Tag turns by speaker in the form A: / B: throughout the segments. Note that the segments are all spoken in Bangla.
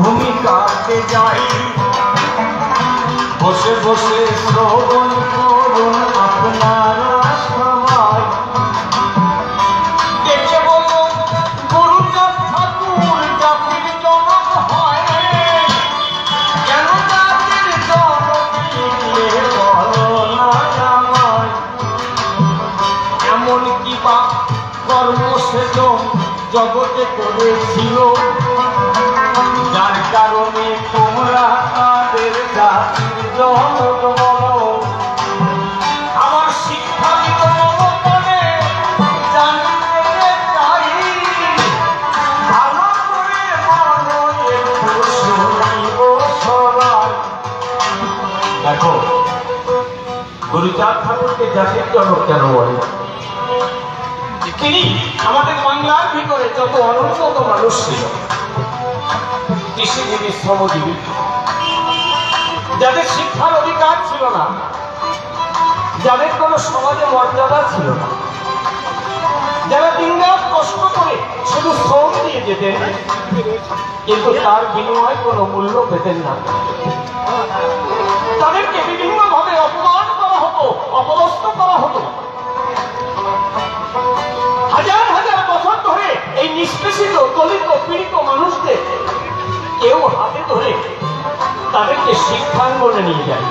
A: ভূমিকাতে যাই, বসে বসে শ্রবণ করুন আপনারা সবাই। দেখে বলুন গুরুচাঁদ ঠাকুর জাতির জনক হয়, কেন জাতির জনক লিখলে বলো না আমায়। এমন কি বা কর্ম সেজন জগতে করেছিল, যার কারণে তোমরা তাদের জাতির জনক বলো। আমার শিক্ষাবিদ মনে জানতে চাই, ভালো করে বলো একটু শুনিব সবাই। দেখো গুরুচাঁদ ঠাকুরকে জাতির জনক কেন বলে? তিনি আমাদের বাংলার ভিতরে যত অনুন্নত মানুষ ছিল, কৃষিজীবী, শ্রমজীবী, যাদের শিক্ষার অধিকার ছিল না, যাদের কোনো সমাজে মর্যাদা ছিল না, যারা দিনরাত কষ্ট করে শুধু শ্রম দিয়ে যেতেন কিন্তু তার বিনিময়ে কোনো মূল্য পেতেন না, তাদেরকে বিভিন্নভাবে অপমান করা হতো, অপদস্থ করা হতো। হাজার হাজার বছর ধরে এই নিষ্পেষিত, দলিত, পীড়িত মানুষদের কেউ হাতে ধরে তাদেরকে শিক্ষাঙ্গনে নিয়ে যায়।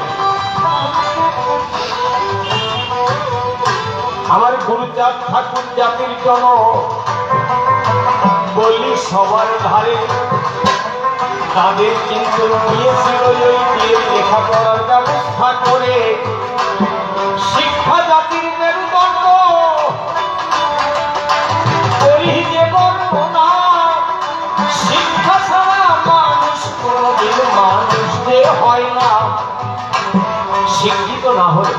A: আমার গুরুচাঁদ ঠাকুর জাতির জনক বললি সবার ধারে, তাদের কিন্তু দিয়েছিল ওই দিয়ে লেখাপড়ার ব্যবস্থা করে। শিক্ষা জাতির মেরুদণ্ড, করি যে বর্ণনা, শিক্ষা ছাড়া মানুষ কোনদিন মানুষ যে হয় না। শিক্ষিত না হলে,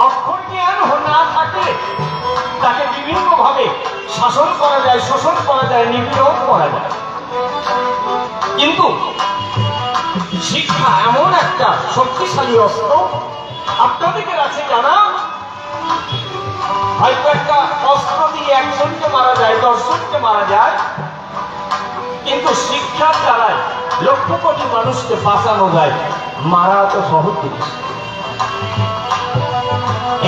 A: অক্ষর জ্ঞান না থাকে, তাকে বিভিন্ন ভাবে শাসন করা যায়, শোষণ করা যায়, নিপীড়ন করা যায়। কিন্তু শিক্ষা এমন একটা শক্তিশালী অস্ত্র, আপনাদের কাছে জানা, হয়তো একটা অস্ত্র দিয়ে একজনকে মারা যায়, 10 জনকে মারা যায়, কিন্তু শিক্ষার দ্বারাই লক্ষ কোটি মানুষকে বাঁচানো যায়। মারা তো সহজ জিনিস।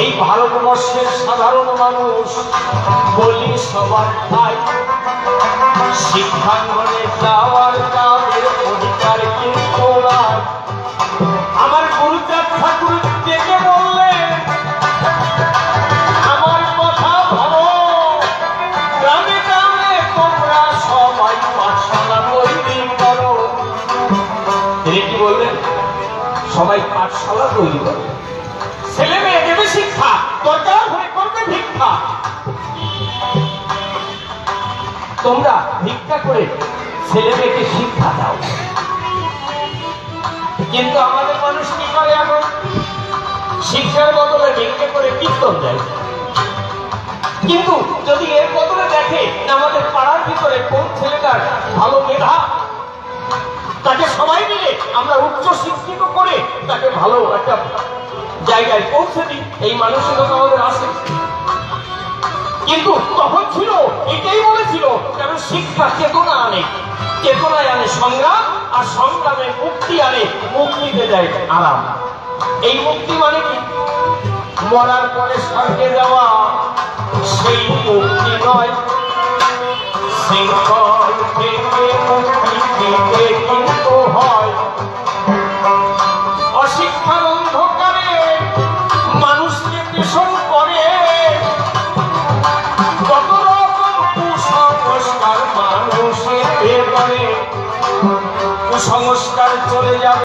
A: এই ভারতবর্ষের সাধারণ মানুষ বলি সবার ঠাই, শিক্ষাঙ্গনে যাওয়ার তাদের অধিকার কিন্তু নাই। আমার গুরুচাঁদ ঠাকুর ডেকে বললেন, আমার কথা ভালো, গ্রামে গ্রামে তোমরা সবাই পাঠশালা তৈরি করো। তিনি কি বললেন? সবাই পাঠশালা তৈরি করো, ছেলে মেয়ে দেবে শিক্ষা, দরকার হয়ে করবে ভিক্ষা। তোমরা ভিক্ষা করে ছেলে মেয়েকে শিক্ষা দাও। কিন্তু আমাদের মানুষ কি করে এখন? শিক্ষার বদলে ভিক্ষা করে কীর্তন দেয়। কিন্তু যদি এর বদলে দেখে আমাদের পাড়ার ভিতরে কোন ছেলেটার ভালো মেধা, তাকে সবাই মিলে আমরা উচ্চ শিক্ষিত করে তাকে ভালো একটা জায়গায় পৌঁছে দিই, এই মানসিকতা আমাদের আসে। কিন্তু তখন ছিল, এটাই বলেছিল, কারণ শিক্ষা চেতনা আনে, চেতনায় আনে সংগ্রাম, আর সংগ্রামে মুক্তি আনে, মুক্তিতে দেয় আরাম। এই মুক্তি মানে কি? মরার পরে স্বর্গে যাওয়া, সেই মুক্তি নয়। শৃঙ্খল থেকে মুক্তি পেতে কিন্তু হয় অশিক্ষার অন্ধকারে মানুষকে পেষণ করে, কত রকম কুসংস্কার মানুষের ভেতরে, কুসংস্কার চলে যাবে।